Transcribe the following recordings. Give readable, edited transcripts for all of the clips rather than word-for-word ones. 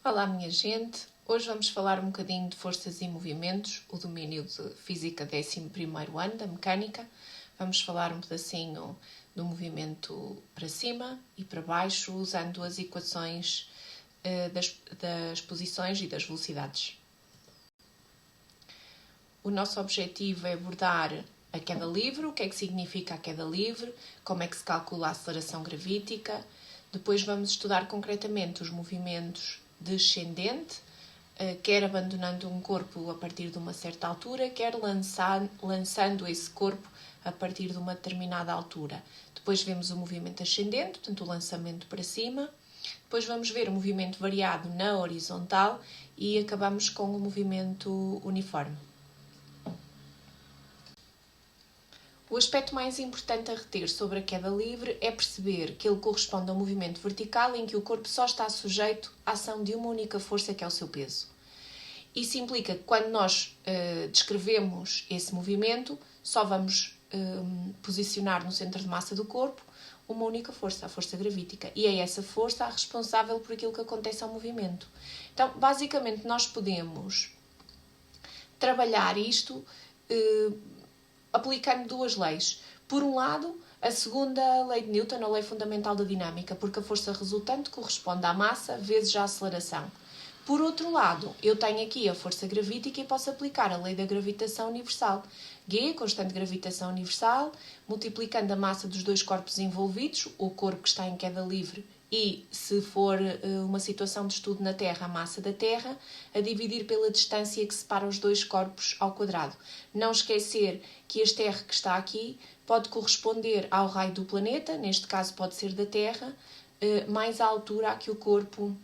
Olá, minha gente! Hoje vamos falar um bocadinho de forças e movimentos, o domínio de Física 11º ano da Mecânica. Vamos falar um pedacinho do movimento para cima e para baixo, usando as equações das posições e das velocidades. O nosso objetivo é abordar a queda livre, o que é que significa a queda livre, como é que se calcula a aceleração gravítica. Depois vamos estudar concretamente os movimentos descendente, quer abandonando um corpo a partir de uma certa altura, quer lançando esse corpo a partir de uma determinada altura. Depois vemos o movimento ascendente, portanto o lançamento para cima. Depois vamos ver o movimento variado na horizontal e acabamos com o movimento uniforme. O aspecto mais importante a reter sobre a queda livre é perceber que ele corresponde ao movimento vertical em que o corpo só está sujeito à ação de uma única força, que é o seu peso. Isso implica que quando nós descrevemos esse movimento, só vamos posicionar no centro de massa do corpo uma única força, a força gravítica. E é essa força a responsável por aquilo que acontece ao movimento. Então, basicamente, nós podemos trabalhar isto aplicando duas leis. Por um lado, a segunda lei de Newton, a lei fundamental da dinâmica, porque a força resultante corresponde à massa vezes a aceleração. Por outro lado, eu tenho aqui a força gravítica e posso aplicar a lei da gravitação universal. G, constante de gravitação universal, multiplicando a massa dos dois corpos envolvidos, o corpo que está em queda livre e, se for uma situação de estudo na Terra, a massa da Terra, a dividir pela distância que separa os dois corpos ao quadrado. Não esquecer que este R que está aqui pode corresponder ao raio do planeta, neste caso pode ser da Terra, mais a altura a que o corpo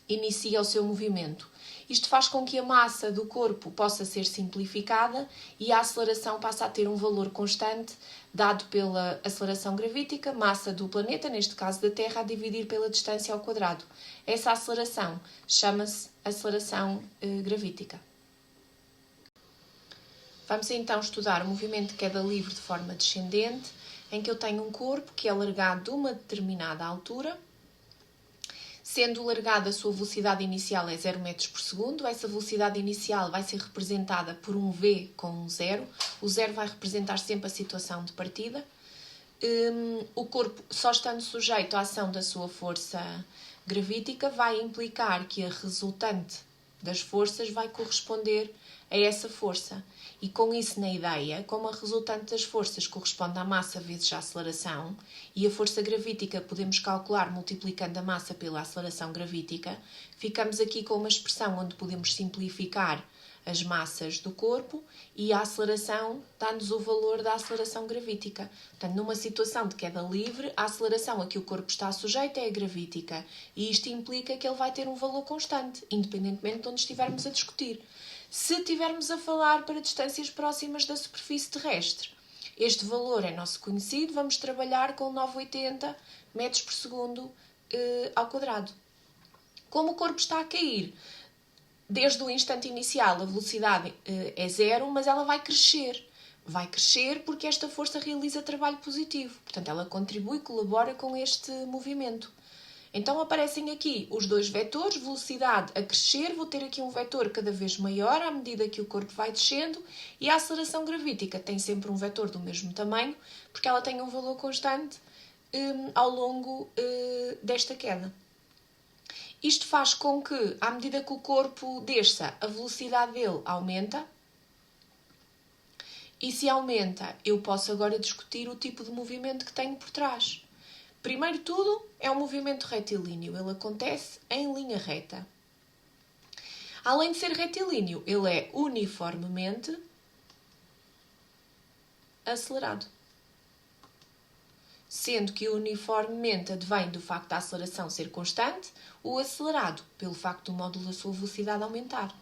inicia o seu movimento. Isto faz com que a massa do corpo possa ser simplificada e a aceleração passe a ter um valor constante, dado pela aceleração gravítica, massa do planeta, neste caso da Terra, a dividir pela distância ao quadrado. Essa aceleração chama-se aceleração gravítica. Vamos então estudar o movimento de queda livre de forma descendente, em que eu tenho um corpo que é largado de uma determinada altura. Sendo largada, a sua velocidade inicial é 0 metros por segundo. Essa velocidade inicial vai ser representada por um V com um 0. O 0 vai representar sempre a situação de partida. O corpo, só estando sujeito à ação da sua força gravítica, vai implicar que a resultante das forças vai corresponder a essa força. E com isso na ideia, como a resultante das forças corresponde à massa vezes a aceleração, e a força gravítica podemos calcular multiplicando a massa pela aceleração gravítica, ficamos aqui com uma expressão onde podemos simplificar as massas do corpo e a aceleração dá-nos o valor da aceleração gravítica. Portanto, numa situação de queda livre, a aceleração a que o corpo está sujeito é a gravítica, e isto implica que ele vai ter um valor constante, independentemente de onde estivermos a discutir. Se estivermos a falar para distâncias próximas da superfície terrestre, este valor é nosso conhecido, vamos trabalhar com 980 metros por segundo ao quadrado. Como o corpo está a cair, desde o instante inicial a velocidade é 0, mas ela vai crescer. Vai crescer porque esta força realiza trabalho positivo. Portanto, ela contribui e colabora com este movimento. Então aparecem aqui os dois vetores, velocidade a crescer, vou ter aqui um vetor cada vez maior à medida que o corpo vai descendo, e a aceleração gravítica tem sempre um vetor do mesmo tamanho, porque ela tem um valor constante ao longo desta queda. Isto faz com que, à medida que o corpo desça, a velocidade dele aumenta, e se aumenta, eu posso agora discutir o tipo de movimento que tenho por trás. Primeiro de tudo, é um movimento retilíneo. Ele acontece em linha reta. Além de ser retilíneo, ele é uniformemente acelerado. Sendo que uniformemente advém do facto da aceleração ser constante, o acelerado pelo facto do módulo da sua velocidade aumentar.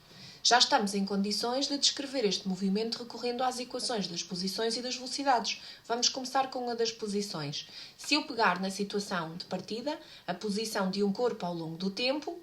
Já estamos em condições de descrever este movimento recorrendo às equações das posições e das velocidades. Vamos começar com a das posições. Se eu pegar na situação de partida, a posição de um corpo ao longo do tempo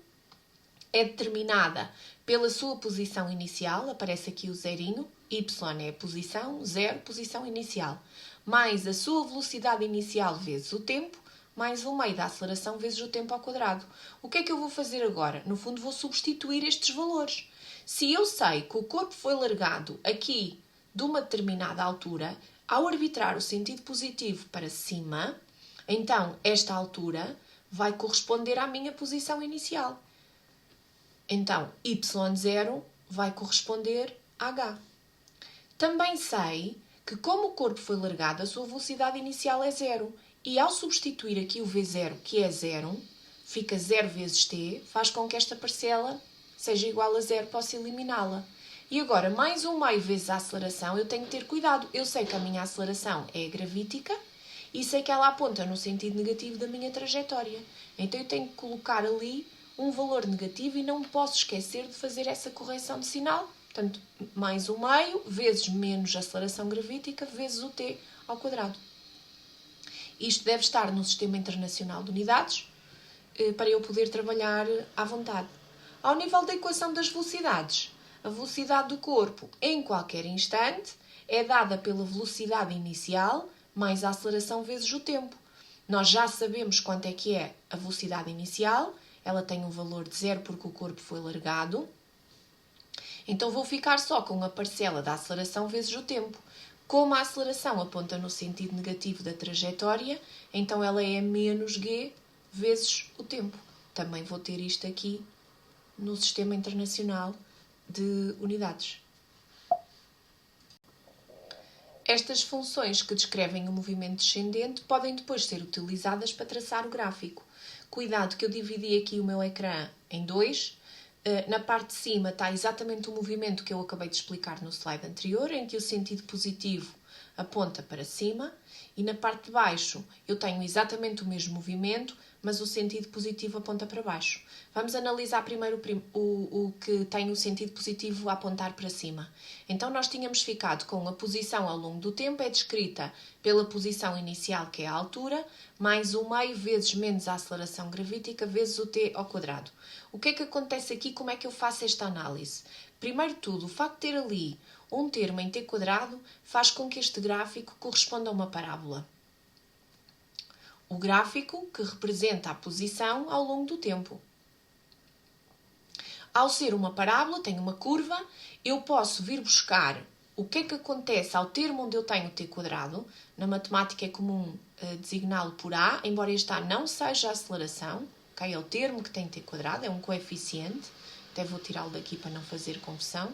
é determinada pela sua posição inicial, aparece aqui o zerinho, y é a posição, 0, posição inicial, mais a sua velocidade inicial vezes o tempo, mais 1 meio da aceleração vezes o tempo ao quadrado. O que é que eu vou fazer agora? No fundo, vou substituir estes valores. Se eu sei que o corpo foi largado aqui de uma determinada altura, ao arbitrar o sentido positivo para cima, então esta altura vai corresponder à minha posição inicial. Então, y0 vai corresponder a h. Também sei que, como o corpo foi largado, a sua velocidade inicial é 0. E ao substituir aqui o v0, que é 0, fica 0 vezes t, faz com que esta parcela seja igual a 0, posso eliminá-la. E agora, mais 1 meio vezes a aceleração, eu tenho que ter cuidado. Eu sei que a minha aceleração é gravítica e sei que ela aponta no sentido negativo da minha trajetória. Então eu tenho que colocar ali um valor negativo e não me posso esquecer de fazer essa correção de sinal. Portanto, mais 1 meio vezes menos a aceleração gravítica vezes o t ao quadrado. Isto deve estar no Sistema Internacional de Unidades para eu poder trabalhar à vontade. Ao nível da equação das velocidades, a velocidade do corpo em qualquer instante é dada pela velocidade inicial mais a aceleração vezes o tempo. Nós já sabemos quanto é que é a velocidade inicial, ela tem um valor de 0 porque o corpo foi largado. Então vou ficar só com a parcela da aceleração vezes o tempo. Como a aceleração aponta no sentido negativo da trajetória, então ela é menos g vezes o tempo. Também vou ter isto aqui no Sistema Internacional de Unidades. Estas funções que descrevem o movimento descendente podem depois ser utilizadas para traçar o gráfico. Cuidado que eu dividi aqui o meu ecrã em dois. Na parte de cima está exatamente o movimento que eu acabei de explicar no slide anterior, em que o sentido positivo aponta para cima, e na parte de baixo eu tenho exatamente o mesmo movimento, mas o sentido positivo aponta para baixo. Vamos analisar primeiro o que tem o sentido positivo a apontar para cima. Então nós tínhamos ficado com a posição ao longo do tempo, é descrita pela posição inicial, que é a altura, mais 1 meio vezes menos a aceleração gravítica vezes o t ao quadrado. O que é que acontece aqui? Como é que eu faço esta análise? Primeiro de tudo, o facto de ter ali um termo em t quadrado faz com que este gráfico corresponda a uma parábola. O gráfico que representa a posição ao longo do tempo. Ao ser uma parábola, tem uma curva, eu posso vir buscar o que é que acontece ao termo onde eu tenho t quadrado. Na matemática é comum designá-lo por a, embora este a não seja a aceleração. Okay? É o termo que tem t quadrado, é um coeficiente. Até vou tirá-lo daqui para não fazer confusão.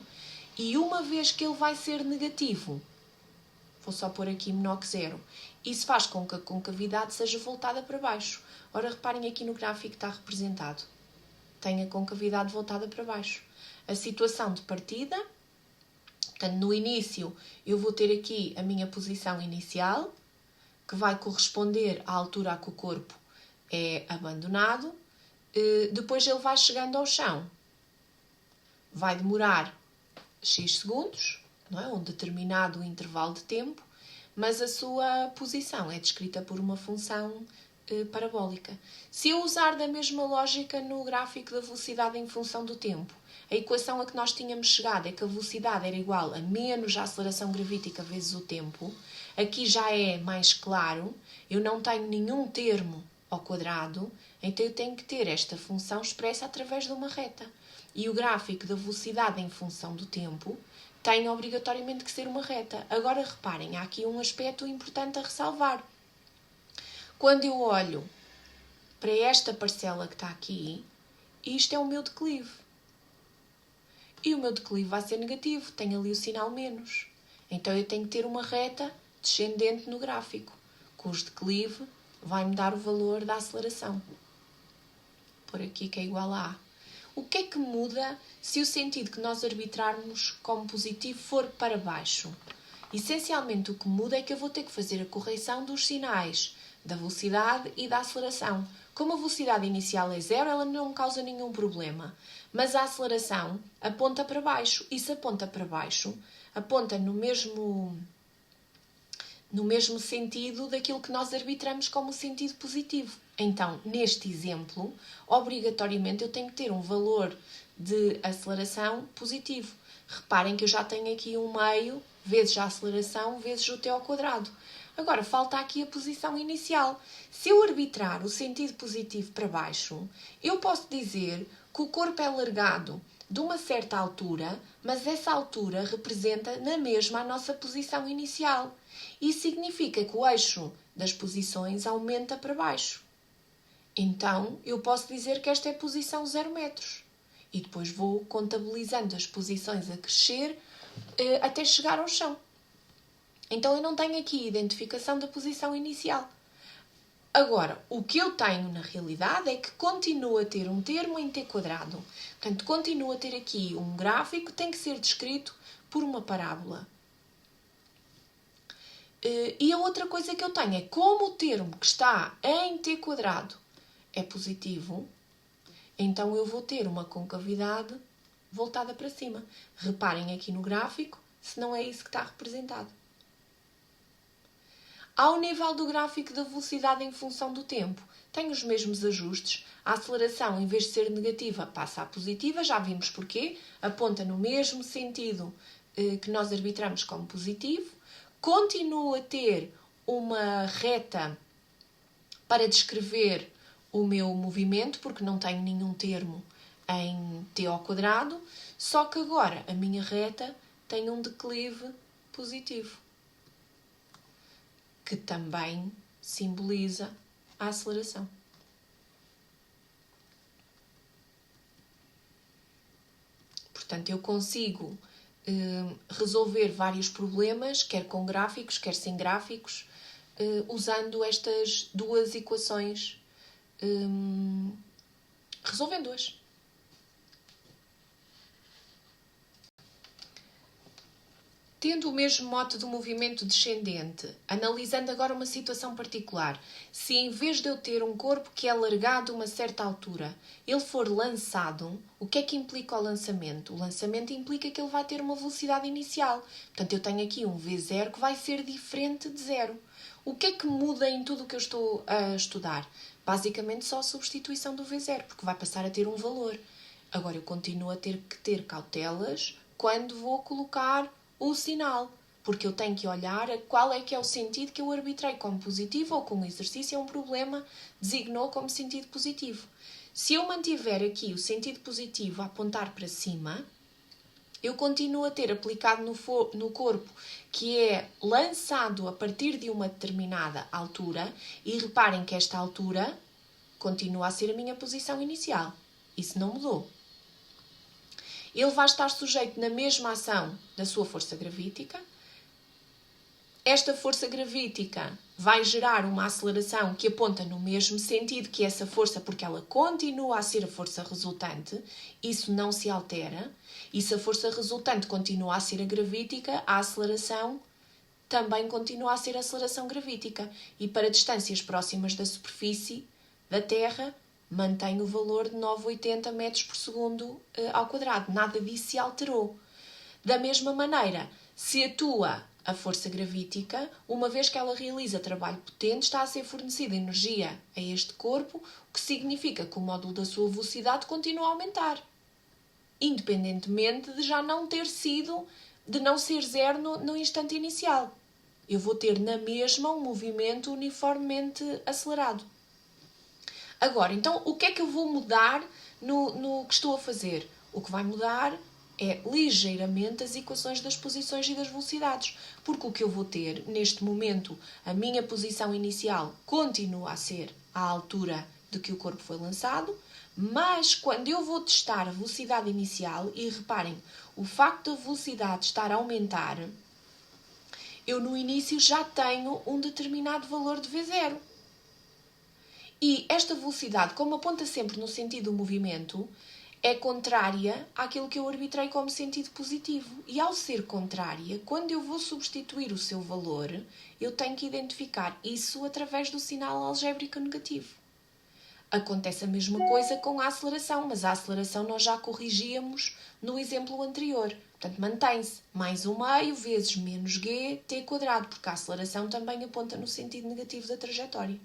E uma vez que ele vai ser negativo, vou só pôr aqui menor que 0. Isso faz com que a concavidade seja voltada para baixo. Ora, reparem aqui no gráfico que está representado. Tem a concavidade voltada para baixo. A situação de partida, portanto, no início, eu vou ter aqui a minha posição inicial, que vai corresponder à altura a que o corpo é abandonado. Depois ele vai chegando ao chão. Vai demorar x segundos, não é? Um determinado intervalo de tempo, mas a sua posição é descrita por uma função parabólica. Se eu usar da mesma lógica no gráfico da velocidade em função do tempo, a equação a que nós tínhamos chegado é que a velocidade era igual a menos a aceleração gravítica vezes o tempo. Aqui já é mais claro, eu não tenho nenhum termo ao quadrado, então eu tenho que ter esta função expressa através de uma reta. E o gráfico da velocidade em função do tempo tem obrigatoriamente que ser uma reta. Agora reparem, há aqui um aspecto importante a ressalvar. Quando eu olho para esta parcela que está aqui, isto é o meu declive. E o meu declive vai ser negativo, tem ali o sinal menos. Então eu tenho que ter uma reta descendente no gráfico, cujo declive vai-me dar o valor da aceleração. Por aqui que é igual a A. O que é que muda se o sentido que nós arbitrarmos como positivo for para baixo? Essencialmente o que muda é que eu vou ter que fazer a correção dos sinais da velocidade e da aceleração. Como a velocidade inicial é 0, ela não me causa nenhum problema. Mas a aceleração aponta para baixo. E se aponta para baixo, aponta no mesmo sentido daquilo que nós arbitramos como sentido positivo. Então, neste exemplo, obrigatoriamente eu tenho que ter um valor de aceleração positivo. Reparem que eu já tenho aqui 1 meio vezes a aceleração vezes o t ao quadrado. Agora, falta aqui a posição inicial. Se eu arbitrar o sentido positivo para baixo, eu posso dizer que o corpo é largado de uma certa altura, mas essa altura representa na mesma a nossa posição inicial. Isso significa que o eixo das posições aumenta para baixo. Então, eu posso dizer que esta é a posição 0 metros. E depois vou contabilizando as posições a crescer até chegar ao chão. Então, eu não tenho aqui identificação da posição inicial. Agora, o que eu tenho na realidade é que continuo a ter um termo em t quadrado. Portanto, continuo a ter aqui um gráfico que tem que ser descrito por uma parábola. E a outra coisa que eu tenho é, como o termo que está em t quadrado é positivo, então eu vou ter uma concavidade voltada para cima. Reparem aqui no gráfico, se não é isso que está representado. Ao nível do gráfico da velocidade em função do tempo, tem os mesmos ajustes. A aceleração, em vez de ser negativa, passa a positiva. Já vimos porquê. Aponta no mesmo sentido que nós arbitramos como positivo. Continuo a ter uma reta para descrever o meu movimento, porque não tenho nenhum termo em t ao quadrado. Só que agora a minha reta tem um declive positivo, que também simboliza a aceleração. Portanto, eu consigo resolver vários problemas, quer com gráficos, quer sem gráficos, usando estas duas equações, resolvendo-as. Tendo o mesmo mote do movimento descendente, analisando agora uma situação particular, se em vez de eu ter um corpo que é largado a uma certa altura, ele for lançado, o que é que implica o lançamento? O lançamento implica que ele vai ter uma velocidade inicial. Portanto, eu tenho aqui um V0 que vai ser diferente de zero. O que é que muda em tudo o que eu estou a estudar? Basicamente só a substituição do V0, porque vai passar a ter um valor. Agora, eu continuo a ter que ter cautelas quando vou colocar o sinal, porque eu tenho que olhar qual é que é o sentido que eu arbitrei como positivo ou como exercício é um problema, designou como sentido positivo. Se eu mantiver aqui o sentido positivo a apontar para cima, eu continuo a ter aplicado no corpo que é lançado a partir de uma determinada altura, e reparem que esta altura continua a ser a minha posição inicial. Isso não mudou. Ele vai estar sujeito na mesma ação da sua força gravítica. Esta força gravítica vai gerar uma aceleração que aponta no mesmo sentido que essa força, porque ela continua a ser a força resultante. Isso não se altera. E se a força resultante continua a ser a gravítica, a aceleração também continua a ser a aceleração gravítica. E para distâncias próximas da superfície da Terra, mantém o valor de 9,80 metros por segundo ao quadrado. Nada disso se alterou. Da mesma maneira, se atua a força gravítica, uma vez que ela realiza trabalho potente, está a ser fornecida energia a este corpo, o que significa que o módulo da sua velocidade continua a aumentar, independentemente de já não ter sido, de não ser zero no instante inicial. Eu vou ter na mesma um movimento uniformemente acelerado. Agora, então, o que é que eu vou mudar no que estou a fazer? O que vai mudar é ligeiramente as equações das posições e das velocidades. Porque o que eu vou ter, neste momento, a minha posição inicial continua a ser à altura de que o corpo foi lançado, mas quando eu vou testar a velocidade inicial, e reparem, o facto da velocidade estar a aumentar, eu no início já tenho um determinado valor de V0. E esta velocidade, como aponta sempre no sentido do movimento, é contrária àquilo que eu arbitrei como sentido positivo. E ao ser contrária, quando eu vou substituir o seu valor, eu tenho que identificar isso através do sinal algébrico negativo. Acontece a mesma coisa com a aceleração, mas a aceleração nós já corrigíamos no exemplo anterior. Portanto, mantém-se mais 1/2 vezes menos g t quadrado, porque a aceleração também aponta no sentido negativo da trajetória.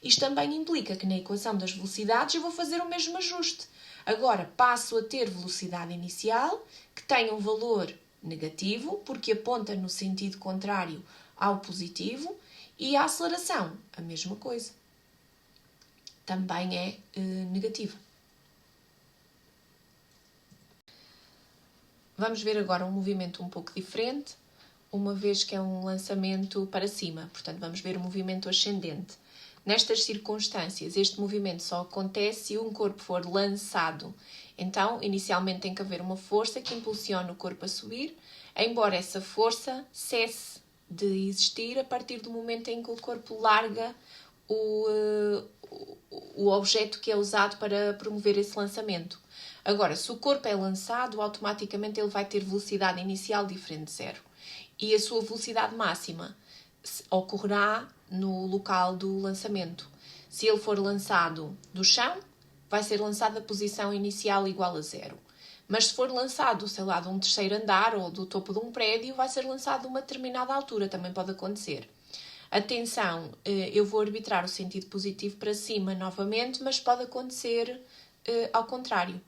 Isto também implica que na equação das velocidades eu vou fazer o mesmo ajuste. Agora passo a ter velocidade inicial, que tem um valor negativo, porque aponta no sentido contrário ao positivo, E a aceleração, a mesma coisa. Também é negativa. Vamos ver agora um movimento um pouco diferente, uma vez que é um lançamento para cima. Portanto, vamos ver o movimento ascendente. Nestas circunstâncias, este movimento só acontece se um corpo for lançado. Então, inicialmente tem que haver uma força que impulsione o corpo a subir, embora essa força cesse de existir a partir do momento em que o corpo larga o objeto que é usado para promover esse lançamento. Agora, se o corpo é lançado, automaticamente ele vai ter velocidade inicial diferente de zero. E a sua velocidade máxima ocorrerá no local do lançamento. Se ele for lançado do chão, vai ser lançado a posição inicial igual a zero. Mas se for lançado, sei lá, de um terceiro andar ou do topo de um prédio, vai ser lançado a uma determinada altura, também pode acontecer. Atenção, eu vou arbitrar o sentido positivo para cima novamente, mas pode acontecer ao contrário.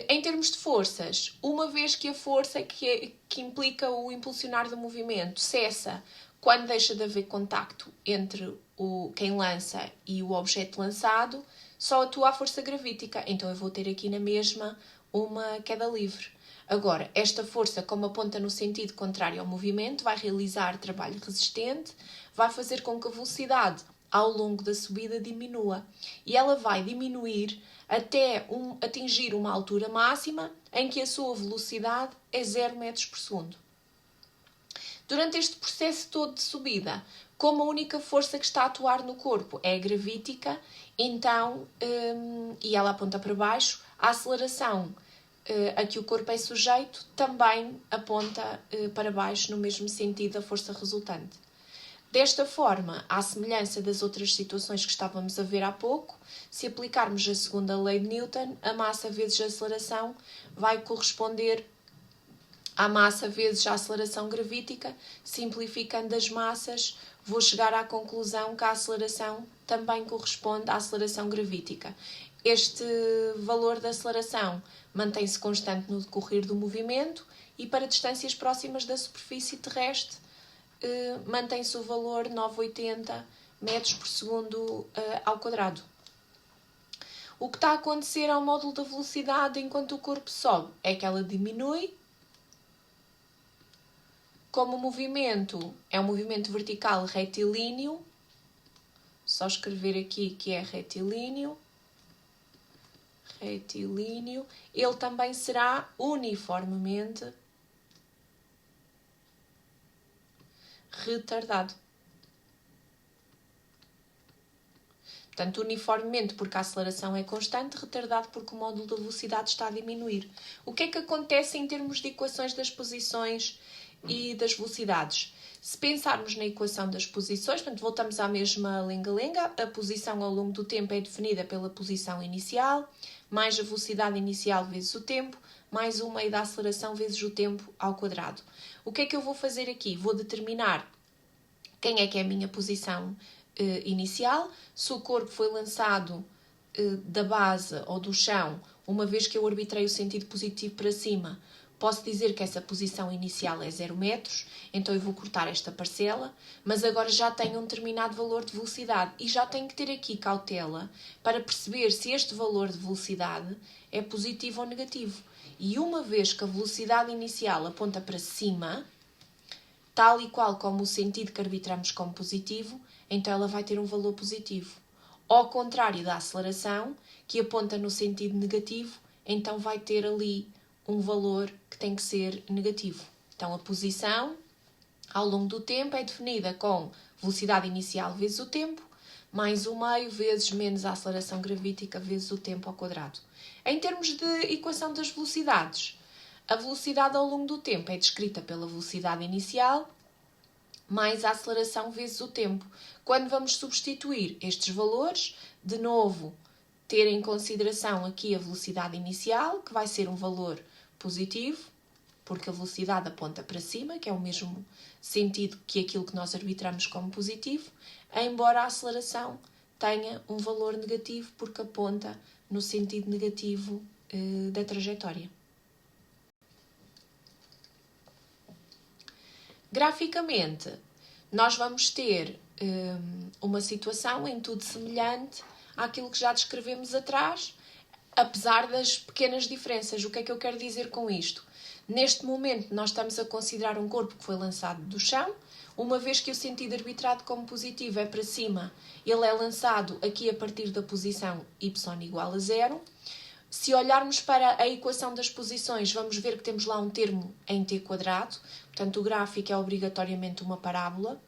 Em termos de forças, uma vez que a força que implica o impulsionar do movimento cessa quando deixa de haver contacto entre quem lança e o objeto lançado, só atua a força gravítica. Então eu vou ter aqui na mesma uma queda livre. Agora, esta força, como aponta no sentido contrário ao movimento, vai realizar trabalho resistente, vai fazer com que a velocidade ao longo da subida diminua. E ela vai diminuir até atingir uma altura máxima em que a sua velocidade é 0 metros por segundo. Durante este processo todo de subida, como a única força que está a atuar no corpo é a gravítica, então, e ela aponta para baixo, a aceleração a que o corpo é sujeito também aponta para baixo no mesmo sentido da força resultante. Desta forma, à semelhança das outras situações que estávamos a ver há pouco, se aplicarmos a segunda lei de Newton, a massa vezes a aceleração vai corresponder à massa vezes a aceleração gravítica. Simplificando as massas, vou chegar à conclusão que a aceleração também corresponde à aceleração gravítica. Este valor da aceleração mantém-se constante no decorrer do movimento e para distâncias próximas da superfície terrestre mantém-se o valor 980 metros por segundo ao quadrado. O que está a acontecer ao módulo da velocidade enquanto o corpo sobe é que ela diminui. Como o movimento é um movimento vertical retilíneo, só escrever aqui que é retilíneo, ele também será uniformemente retardado. Portanto, uniformemente porque a aceleração é constante, retardado porque o módulo da velocidade está a diminuir. O que é que acontece em termos de equações das posições e das velocidades? Se pensarmos na equação das posições, portanto, voltamos à mesma lenga-lenga, a posição ao longo do tempo é definida pela posição inicial, mais a velocidade inicial vezes o tempo, mais o meio da aceleração vezes o tempo ao quadrado. O que é que eu vou fazer aqui? Vou determinar quem é que é a minha posição inicial, se o corpo foi lançado da base ou do chão, uma vez que eu arbitrei o sentido positivo para cima, posso dizer que essa posição inicial é 0 metros, então eu vou cortar esta parcela, mas agora já tenho um determinado valor de velocidade e já tenho que ter aqui cautela para perceber se este valor de velocidade é positivo ou negativo. E uma vez que a velocidade inicial aponta para cima, tal e qual como o sentido que arbitramos como positivo, então ela vai ter um valor positivo. Ao contrário da aceleração, que aponta no sentido negativo, então vai ter ali um valor que tem que ser negativo. Então a posição ao longo do tempo é definida com velocidade inicial vezes o tempo, mais o meio vezes menos a aceleração gravítica vezes o tempo ao quadrado. Em termos de equação das velocidades, a velocidade ao longo do tempo é descrita pela velocidade inicial mais a aceleração vezes o tempo. Quando vamos substituir estes valores, de novo, ter em consideração aqui a velocidade inicial, que vai ser um valor positivo, porque a velocidade aponta para cima, que é o mesmo sentido que aquilo que nós arbitramos como positivo, embora a aceleração tenha um valor negativo, porque aponta no sentido negativo da trajetória. Graficamente, nós vamos ter uma situação em tudo semelhante àquilo que já descrevemos atrás, apesar das pequenas diferenças. O que é que eu quero dizer com isto? Neste momento, nós estamos a considerar um corpo que foi lançado do chão. Uma vez que o sentido arbitrado como positivo é para cima, ele é lançado aqui a partir da posição y igual a 0. Se olharmos para a equação das posições, vamos ver que temos lá um termo em t quadrado. Portanto, o gráfico é obrigatoriamente uma parábola.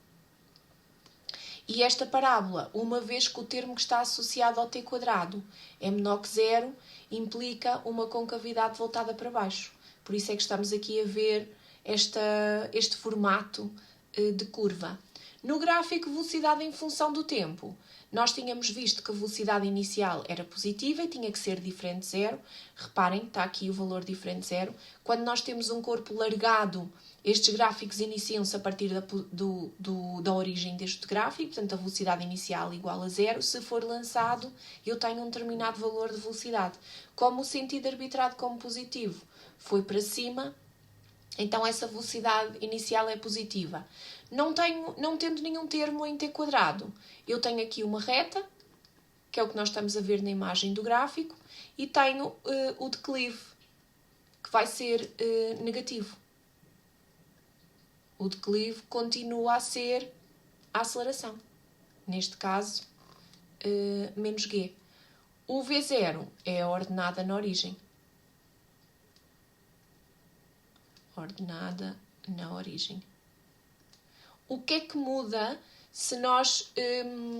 E esta parábola, uma vez que o termo que está associado ao t quadrado é menor que 0, implica uma concavidade voltada para baixo. Por isso é que estamos aqui a ver este formato de curva. No gráfico velocidade em função do tempo, nós tínhamos visto que a velocidade inicial era positiva e tinha que ser diferente de 0. Reparem, está aqui o valor diferente de 0. Quando nós temos um corpo largado, estes gráficos iniciam-se a partir da origem deste gráfico, portanto a velocidade inicial igual a 0. Se for lançado, eu tenho um determinado valor de velocidade. Como o sentido arbitrado como positivo foi para cima, então essa velocidade inicial é positiva. Não tendo nenhum termo em t quadrado, eu tenho aqui uma reta, que é o que nós estamos a ver na imagem do gráfico, e tenho o declive, que vai ser negativo. O declive continua a ser a aceleração. Neste caso, menos g. O v0 é a ordenada na origem. Ordenada na origem. O que é que muda se nós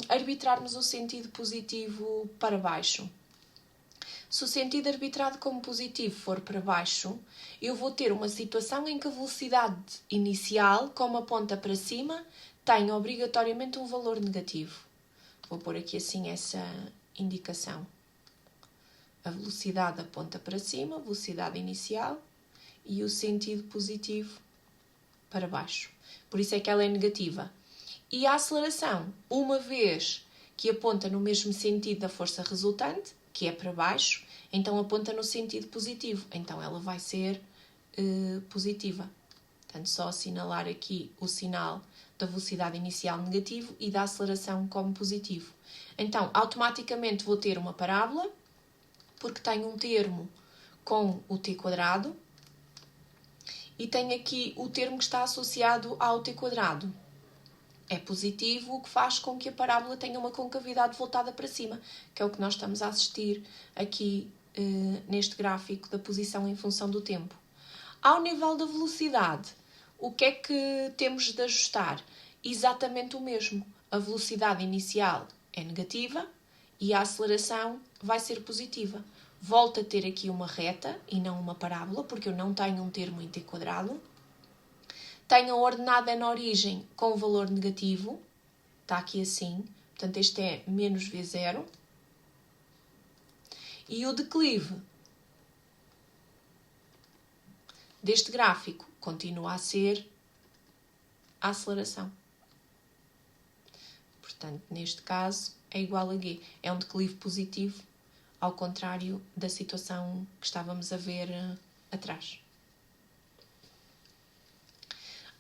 arbitrarmos o sentido positivo para baixo? Se o sentido arbitrado como positivo for para baixo, eu vou ter uma situação em que a velocidade inicial, como aponta para cima, tem obrigatoriamente um valor negativo. Vou pôr aqui assim essa indicação. A velocidade aponta para cima, velocidade inicial, e o sentido positivo para baixo. Por isso é que ela é negativa. E a aceleração, uma vez que aponta no mesmo sentido da força resultante, que é para baixo, então aponta no sentido positivo. Então ela vai ser positiva. Portanto, só assinalar aqui o sinal da velocidade inicial negativo e da aceleração como positivo. Então, automaticamente vou ter uma parábola, porque tenho um termo com o t quadrado, e tenho aqui o termo que está associado ao t quadrado. É positivo, o que faz com que a parábola tenha uma concavidade voltada para cima, que é o que nós estamos a assistir aqui neste gráfico da posição em função do tempo. Ao nível da velocidade, o que é que temos de ajustar? Exatamente o mesmo. A velocidade inicial é negativa e a aceleração vai ser positiva. Volto a ter aqui uma reta e não uma parábola, porque eu não tenho um termo em t quadrado. Tenho a ordenada na origem com o valor negativo. Está aqui assim. Portanto, este é menos v0. E o declive deste gráfico continua a ser a aceleração. Portanto, neste caso, é igual a g. É um declive positivo, ao contrário da situação que estávamos a ver atrás.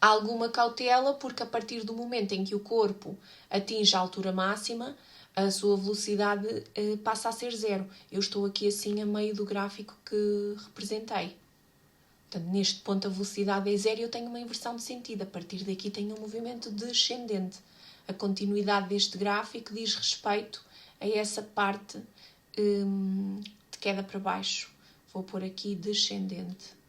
Há alguma cautela, porque a partir do momento em que o corpo atinge a altura máxima, a sua velocidade passa a ser 0. Eu estou aqui assim a meio do gráfico que representei. Portanto, neste ponto a velocidade é 0 e eu tenho uma inversão de sentido. A partir daqui tenho um movimento descendente. A continuidade deste gráfico diz respeito a essa parte de queda para baixo. Vou pôr aqui descendente.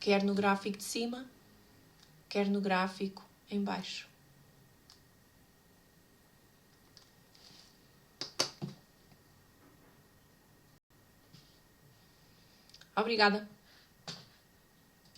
Quer no gráfico de cima, quer no gráfico em baixo. Obrigada.